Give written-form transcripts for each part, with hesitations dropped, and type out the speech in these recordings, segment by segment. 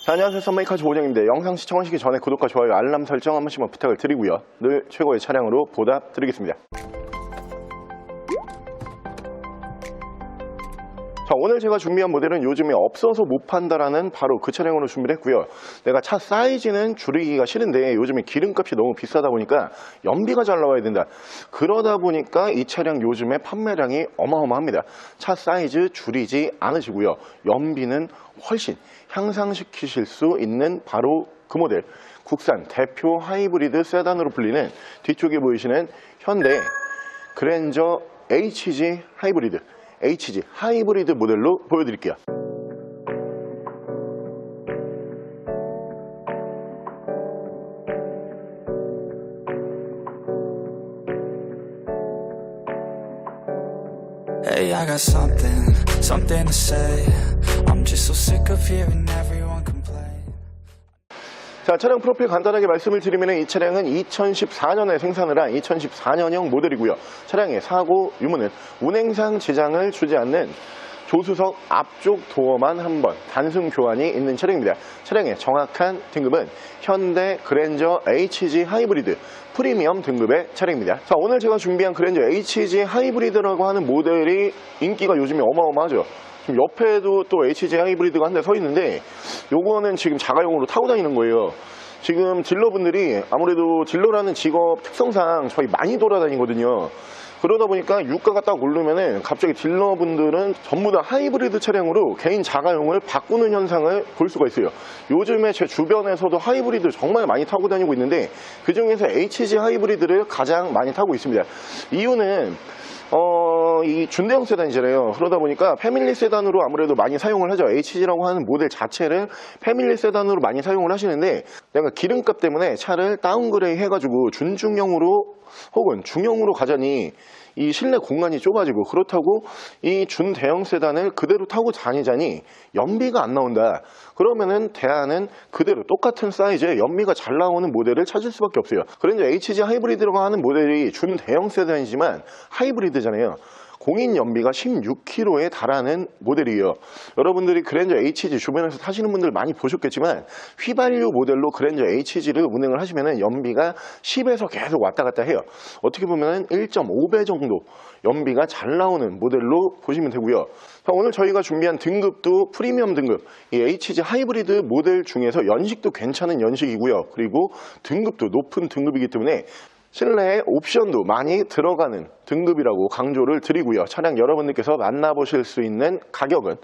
자, 안녕하세요. 썬메이커 조호정입니다. 영상 시청하시기 전에 구독과 좋아요, 알람 설정 한 번씩만 부탁을 드리고요. 늘 최고의 차량으로 보답드리겠습니다. 자, 오늘 제가 준비한 모델은 요즘에 없어서 못 판다라는 바로 그 차량으로 준비를 했고요. 내가 차 사이즈는 줄이기가 싫은데 요즘에 기름값이 너무 비싸다 보니까 연비가 잘 나와야 된다. 그러다 보니까 이 차량 요즘에 판매량이 어마어마합니다. 차 사이즈 줄이지 않으시고요. 연비는 훨씬 향상시키실 수 있는 바로 그 모델, 국산 대표 하이브리드 세단으로 불리는 뒤쪽에 보이시는 현대 그랜저 HG 하이브리드, HG 하이브리드 모델로 보여드릴게요. Hey, I got something to say. I'm just so sick of hearing everyone complain. 자, 차량 프로필 간단하게 말씀을 드리면 이 차량은 2014년에 생산을 한 2014년형 모델이고요. 차량의 사고 유무는 운행상 지장을 주지 않는 조수석 앞쪽 도어만 한번 단순 교환이 있는 차량입니다. 차량의 정확한 등급은 현대 그랜저 HG 하이브리드 프리미엄 등급의 차량입니다. 자, 오늘 제가 준비한 그랜저 HG 하이브리드라고 하는 모델이 인기가 요즘에 어마어마하죠. 지금 옆에도 또 HG 하이브리드가 한 대 서 있는데 요거는 지금 자가용으로 타고 다니는 거예요. 지금 딜러분들이 아무래도 딜러라는 직업 특성상 저희 많이 돌아다니거든요. 그러다 보니까 유가가 딱 오르면은 갑자기 딜러분들은 전부 다 하이브리드 차량으로 개인 자가용을 바꾸는 현상을 볼 수가 있어요. 요즘에 제 주변에서도 하이브리드 정말 많이 타고 다니고 있는데 그 중에서 HG 하이브리드를 가장 많이 타고 있습니다. 이유는 이 준대형 세단이잖아요. 그러다 보니까 패밀리 세단으로 아무래도 많이 사용을 하죠. HG라고 하는 모델 자체를 패밀리 세단으로 많이 사용을 하시는데 내가 기름값 때문에 차를 다운그레이드 해가지고 준중형으로 혹은 중형으로 가자니 이 실내 공간이 좁아지고 그렇다고 이 준대형 세단을 그대로 타고 다니자니 연비가 안 나온다. 그러면은 대안은 그대로 똑같은 사이즈에 연비가 잘 나오는 모델을 찾을 수밖에 없어요. 그런데 HG 하이브리드라고 하는 모델이 준대형 세단이지만 하이브리드잖아요. 공인 연비가 16km에 달하는 모델이에요. 여러분들이 그랜저 HG 주변에서 타시는 분들 많이 보셨겠지만 휘발유 모델로 그랜저 HG를 운행을 하시면 연비가 10에서 계속 왔다 갔다 해요. 어떻게 보면 1.5배 정도 연비가 잘 나오는 모델로 보시면 되고요. 자, 오늘 저희가 준비한 등급도 프리미엄 등급, 이 HG 하이브리드 모델 중에서 연식도 괜찮은 연식이고요. 그리고 등급도 높은 등급이기 때문에 실내에 옵션도 많이 들어가는 등급이라고 강조를 드리고요. 차량 여러분들께서 만나보실 수 있는 가격은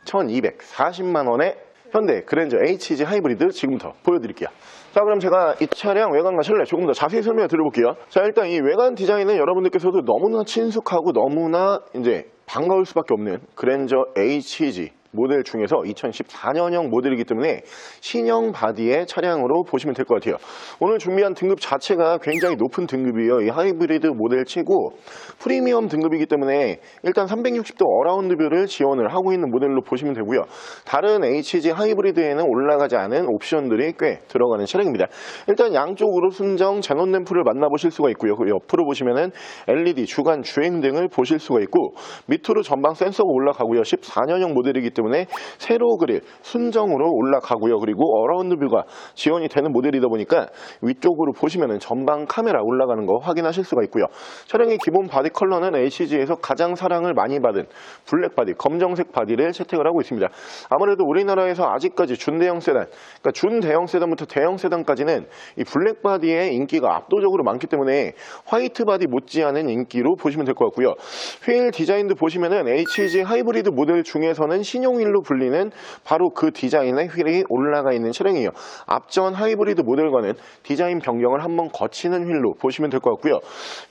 1240만 원의 현대 그랜저 HG 하이브리드 지금부터 보여드릴게요. 자, 그럼 제가 이 차량 외관과 실내 조금 더 자세히 설명을 드려볼게요. 자, 일단 이 외관 디자인은 여러분들께서도 너무나 친숙하고 너무나 이제 반가울 수밖에 없는 그랜저 HG 모델 중에서 2014년형 모델이기 때문에 신형 바디의 차량으로 보시면 될 것 같아요. 오늘 준비한 등급 자체가 굉장히 높은 등급이에요. 이 하이브리드 모델 치고 프리미엄 등급이기 때문에 일단 360도 어라운드 뷰를 지원을 하고 있는 모델로 보시면 되고요. 다른 HG 하이브리드에는 올라가지 않은 옵션들이 꽤 들어가는 차량입니다. 일단 양쪽으로 순정 제논 램프를 만나보실 수가 있고요. 그리고 옆으로 보시면은 LED 주간 주행 등을 보실 수가 있고 밑으로 전방 센서가 올라가고요. 14년형 모델이기 때문에 세로 그릴 순정으로 올라가고요. 그리고 어라운드 뷰가 지원이 되는 모델이다 보니까 위쪽으로 보시면은 전방 카메라 올라가는 거 확인하실 수가 있고요. 차량의 기본 바디 컬러는 HG에서 가장 사랑을 많이 받은 블랙 바디, 검정색 바디를 채택을 하고 있습니다. 아무래도 우리나라에서 아직까지 준대형 세단, 그러니까 준대형 세단부터 대형 세단까지는 이 블랙 바디의 인기가 압도적으로 많기 때문에 화이트 바디 못지않은 인기로 보시면 될 것 같고요. 휠 디자인도 보시면은 HG 하이브리드 모델 중에서는 신형 휠로 불리는 바로 그 디자인의 휠이 올라가 있는 차량이에요. 앞전 하이브리드 모델과는 디자인 변경을 한번 거치는 휠로 보시면 될 것 같고요.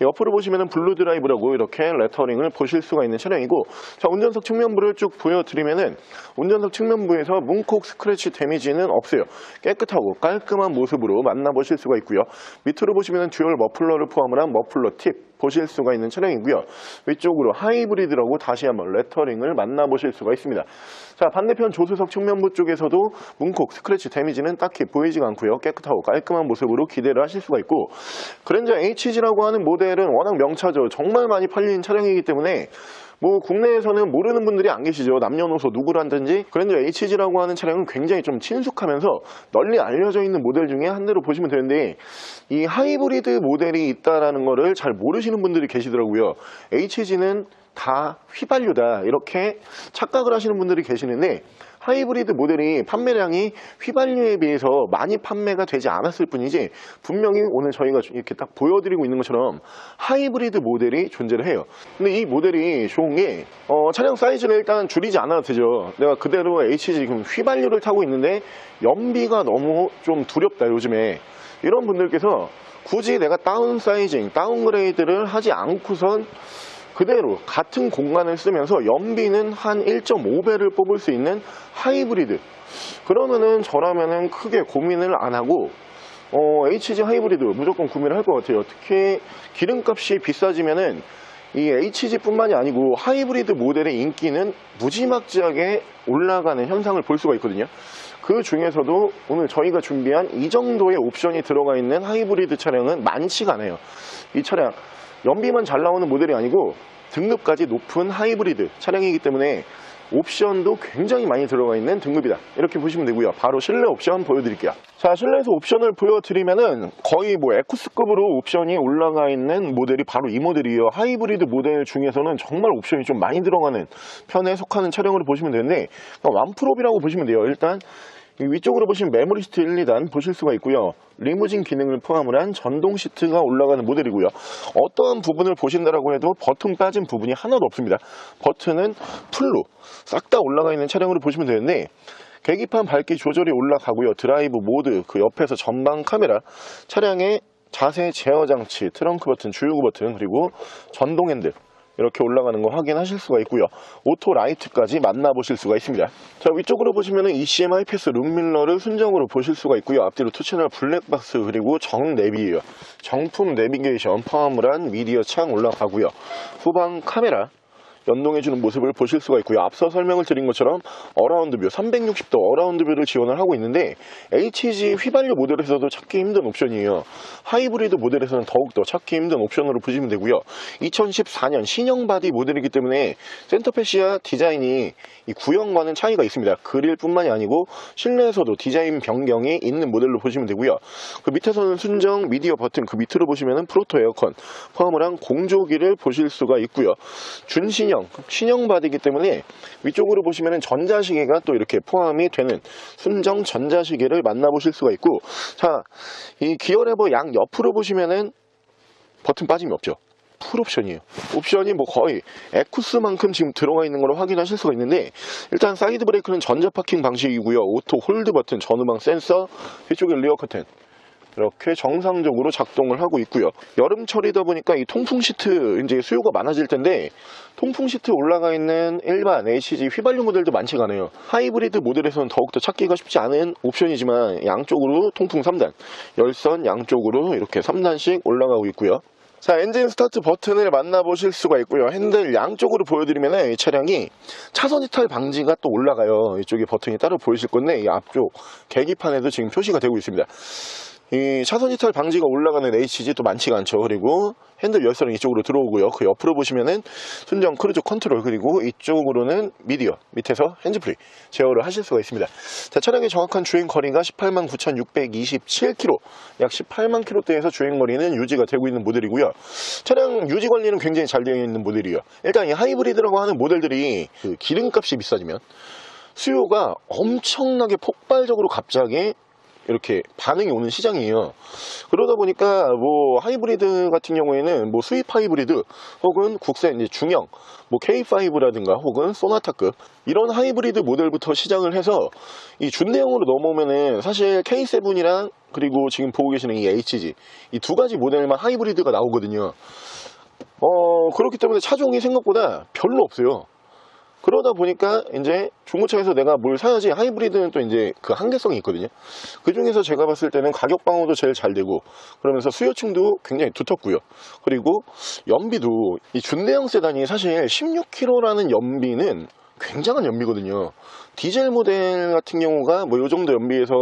옆으로 보시면 블루 드라이브라고 이렇게 레터링을 보실 수가 있는 차량이고, 자, 운전석 측면부를 쭉 보여드리면은 운전석 측면부에서 문콕 스크래치 데미지는 없어요. 깨끗하고 깔끔한 모습으로 만나보실 수가 있고요. 밑으로 보시면 듀얼 머플러를 포함을 한 머플러 팁 보실 수가 있는 차량이고요. 위쪽으로 하이브리드라고 다시 한번 레터링을 만나보실 수가 있습니다. 자, 반대편 조수석 측면부 쪽에서도 문콕 스크래치 데미지는 딱히 보이지가 않고요. 깨끗하고 깔끔한 모습으로 기대를 하실 수가 있고, 그랜저 HG라고 하는 모델은 워낙 명차죠. 정말 많이 팔리는 차량이기 때문에 뭐 국내에서는 모르는 분들이 안 계시죠. 남녀노소 누구라든지. 그랜저 HG라고 하는 차량은 굉장히 좀 친숙하면서 널리 알려져 있는 모델 중에 한 대로 보시면 되는데, 이 하이브리드 모델이 있다라는 거를 잘 모르시는 분들이 계시더라고요. HG는 다 휘발유다 이렇게 착각을 하시는 분들이 계시는데, 하이브리드 모델이 판매량이 휘발유에 비해서 많이 판매가 되지 않았을 뿐이지, 분명히 오늘 저희가 이렇게 딱 보여드리고 있는 것처럼 하이브리드 모델이 존재를 해요. 근데 이 모델이 좋은 게 차량 사이즈를 일단 줄이지 않아도 되죠. 내가 그대로 HG 지금 휘발유를 타고 있는데 연비가 너무 좀 두렵다 요즘에, 이런 분들께서 굳이 내가 다운 사이징, 다운그레이드를 하지 않고선 그대로 같은 공간을 쓰면서 연비는 한 1.5배를 뽑을 수 있는 하이브리드, 그러면은 저라면은 크게 고민을 안 하고 HG 하이브리드 무조건 구매를 할 것 같아요. 특히 기름값이 비싸지면은 이 HG 뿐만이 아니고 하이브리드 모델의 인기는 무지막지하게 올라가는 현상을 볼 수가 있거든요. 그 중에서도 오늘 저희가 준비한 이 정도의 옵션이 들어가 있는 하이브리드 차량은 많지가 않아요. 이 차량 연비만 잘 나오는 모델이 아니고 등급까지 높은 하이브리드 차량이기 때문에 옵션도 굉장히 많이 들어가 있는 등급이다 이렇게 보시면 되고요. 바로 실내 옵션 보여드릴게요. 자, 실내에서 옵션을 보여드리면은 거의 뭐 에쿠스급으로 옵션이 올라가 있는 모델이 바로 이 모델이에요. 하이브리드 모델 중에서는 정말 옵션이 좀 많이 들어가는 편에 속하는 차량으로 보시면 되는데, 완프롭이라고 보시면 돼요. 일단 위쪽으로 보시면 메모리 시트 1, 2단 보실 수가 있고요. 리무진 기능을 포함을 한 전동 시트가 올라가는 모델이고요. 어떠한 부분을 보신다라고 해도 버튼 빠진 부분이 하나도 없습니다. 버튼은 풀로 싹 다 올라가 있는 차량으로 보시면 되는데, 계기판 밝기 조절이 올라가고요. 드라이브 모드, 그 옆에서 전방 카메라, 차량의 자세 제어 장치, 트렁크 버튼, 주유구 버튼, 그리고 전동 핸들 이렇게 올라가는 거 확인하실 수가 있고요. 오토 라이트까지 만나보실 수가 있습니다. 자, 위쪽으로 보시면은 ECM 하이패스 룸밀러를 순정으로 보실 수가 있고요. 앞뒤로 2채널 블랙박스, 그리고 정 내비예요. 정품 내비게이션 포함을 한 미디어 창 올라가고요. 후방 카메라 연동해주는 모습을 보실 수가 있고요. 앞서 설명을 드린 것처럼 어라운드 뷰, 360도 어라운드 뷰를 지원을 하고 있는데, HG 휘발유 모델에서도 찾기 힘든 옵션이에요. 하이브리드 모델에서는 더욱더 찾기 힘든 옵션으로 보시면 되고요. 2014년 신형 바디 모델이기 때문에 센터페시아 디자인이 이 구형과는 차이가 있습니다. 그릴뿐만이 아니고 실내에서도 디자인 변경이 있는 모델로 보시면 되고요. 그 밑에서는 순정 미디어 버튼, 그 밑으로 보시면은 프로토 에어컨 포함을 한 공조기를 보실 수가 있고요. 신형 바디이기 때문에 위쪽으로 보시면은 전자시계가 또 이렇게 포함이 되는 순정 전자시계를 만나보실 수가 있고, 자, 이 기어 레버 양 옆으로 보시면은 버튼 빠짐이 없죠. 풀옵션이에요. 옵션이 뭐 거의 에쿠스만큼 지금 들어가 있는 걸 확인하실 수가 있는데, 일단 사이드 브레이크는 전자 파킹 방식이고요. 오토 홀드 버튼, 전후방 센서, 뒤쪽에 리어 커튼 이렇게 정상적으로 작동을 하고 있고요. 여름철이다 보니까 이 통풍 시트 이제 수요가 많아질 텐데, 통풍 시트 올라가 있는 일반 HG 휘발유 모델도 많지가 않아요. 하이브리드 모델에서는 더욱더 찾기가 쉽지 않은 옵션이지만 양쪽으로 통풍 3단, 열선 양쪽으로 이렇게 3단씩 올라가고 있고요. 자, 엔진 스타트 버튼을 만나보실 수가 있고요. 핸들 양쪽으로 보여드리면 이 차량이 차선 이탈 방지가 또 올라가요. 이쪽에 버튼이 따로 보이실 건데, 이 앞쪽 계기판에도 지금 표시가 되고 있습니다. 이 차선 이탈 방지가 올라가는 HG도 많지가 않죠. 그리고 핸들 열선은 이쪽으로 들어오고요. 그 옆으로 보시면은 순정 크루즈 컨트롤, 그리고 이쪽으로는 미디어, 밑에서 핸즈프리 제어를 하실 수가 있습니다. 자, 차량의 정확한 주행 거리가 189,627km, 약 18만 km대에서 주행 거리는 유지가 되고 있는 모델이고요. 차량 유지 관리는 굉장히 잘 되어 있는 모델이에요. 일단 이 하이브리드라고 하는 모델들이 그 기름값이 비싸지면 수요가 엄청나게 폭발적으로 갑자기 이렇게 반응이 오는 시장이에요. 그러다 보니까 뭐 하이브리드 같은 경우에는 뭐 수입 하이브리드 혹은 국산 이제 중형 뭐 K5라든가 혹은 소나타급 이런 하이브리드 모델부터 시작을 해서 이 준대형으로 넘어오면은 사실 K7이랑 그리고 지금 보고 계시는 이 HG 이 두 가지 모델만 하이브리드가 나오거든요. 그렇기 때문에 차종이 생각보다 별로 없어요. 그러다 보니까 이제 중고차에서 내가 뭘 사야지, 하이브리드는 또 이제 그 한계성이 있거든요. 그 중에서 제가 봤을 때는 가격 방어도 제일 잘 되고, 그러면서 수요층도 굉장히 두텁고요. 그리고 연비도 이 준대형 세단이 사실 16km라는 연비는 굉장한 연비거든요. 디젤 모델 같은 경우가 뭐 요 정도 연비에서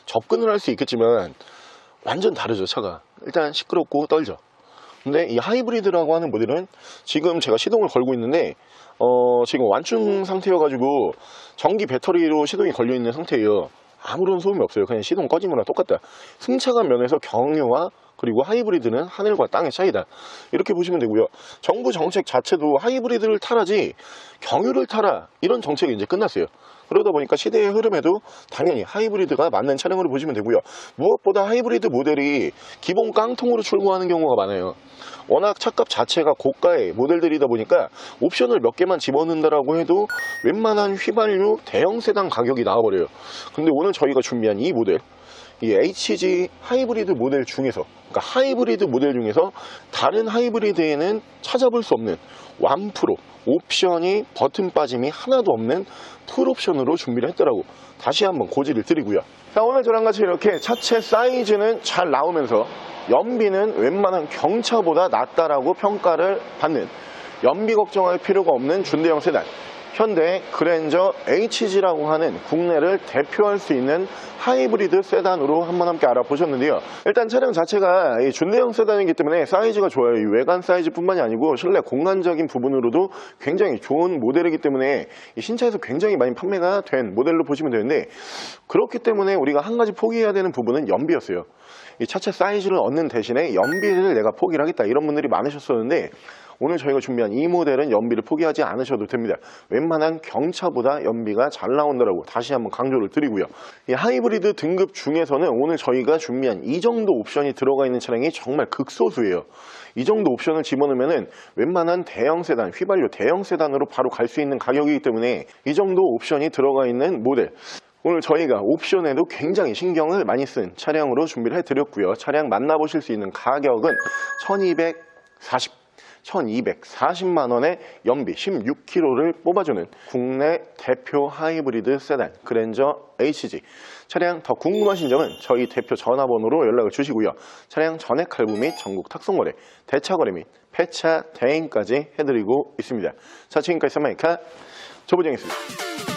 접근을 할 수 있겠지만 완전 다르죠. 차가 일단 시끄럽고 떨죠. 근데 이 하이브리드라고 하는 모델은 지금 제가 시동을 걸고 있는데 지금 완충 상태여가지고 전기 배터리로 시동이 걸려있는 상태예요. 아무런 소음이 없어요. 그냥 시동 꺼진 거랑 똑같다. 승차감 면에서 경유와 그리고 하이브리드는 하늘과 땅의 차이다. 이렇게 보시면 되고요. 정부 정책 자체도 하이브리드를 타라지 경유를 타라 이런 정책이 이제 끝났어요. 그러다 보니까 시대의 흐름에도 당연히 하이브리드가 맞는 차량으로 보시면 되고요. 무엇보다 하이브리드 모델이 기본 깡통으로 출고하는 경우가 많아요. 워낙 차값 자체가 고가의 모델들이다 보니까 옵션을 몇 개만 집어넣는다라고 해도 웬만한 휘발유 대형 세단 가격이 나와버려요. 근데 오늘 저희가 준비한 이 모델, 이 HG 하이브리드 모델 중에서, 그러니까 하이브리드 모델 중에서 다른 하이브리드에는 찾아볼 수 없는 완프로 옵션이 버튼 빠짐이 하나도 없는 풀옵션으로 준비를 했더라고. 다시 한번 고지를 드리고요. 자, 오늘 저랑 같이 이렇게 차체 사이즈는 잘 나오면서 연비는 웬만한 경차보다 낫다라고 평가를 받는, 연비 걱정할 필요가 없는 준대형 세단 현대 그랜저 HG라고 하는 국내를 대표할 수 있는 하이브리드 세단으로 한번 함께 알아보셨는데요. 일단 차량 자체가 이 준대형 세단이기 때문에 사이즈가 좋아요. 이 외관 사이즈뿐만이 아니고 실내 공간적인 부분으로도 굉장히 좋은 모델이기 때문에 이 신차에서 굉장히 많이 판매가 된 모델로 보시면 되는데, 그렇기 때문에 우리가 한 가지 포기해야 되는 부분은 연비였어요. 이 차체 사이즈를 얻는 대신에 연비를 내가 포기를 하겠다, 이런 분들이 많으셨었는데, 오늘 저희가 준비한 이 모델은 연비를 포기하지 않으셔도 됩니다. 웬만한 경차보다 연비가 잘 나온다라고 다시 한번 강조를 드리고요. 이 하이브리드 등급 중에서는 오늘 저희가 준비한 이 정도 옵션이 들어가 있는 차량이 정말 극소수예요. 이 정도 옵션을 집어넣으면 웬만한 대형 세단, 휘발유 대형 세단으로 바로 갈 수 있는 가격이기 때문에 이 정도 옵션이 들어가 있는 모델, 오늘 저희가 옵션에도 굉장히 신경을 많이 쓴 차량으로 준비를 해드렸고요. 차량 만나보실 수 있는 가격은 1240만원에 연비 16km를 뽑아주는 국내 대표 하이브리드 세단 그랜저 HG. 차량 더 궁금하신 점은 저희 대표 전화번호로 연락을 주시고요. 차량 전액 할부 및 전국 탁송거래, 대차거래 및 폐차 대행까지 해드리고 있습니다. 자, 지금까지 사마이카 조보정이었습니다.